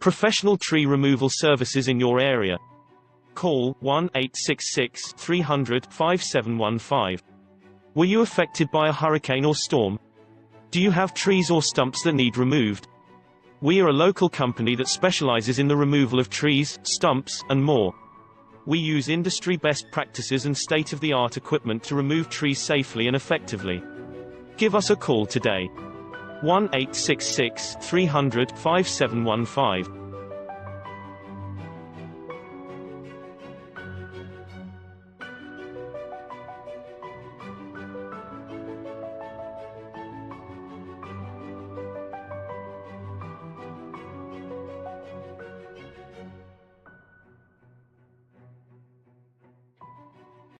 Professional tree removal services in your area. Call 1-866-300-5715. Were you affected by a hurricane or storm? Do you have trees or stumps that need removed? We are a local company that specializes in the removal of trees, stumps, and more. We use industry best practices and state-of-the-art equipment to remove trees safely and effectively. Give us a call today. 1-866-300-5715.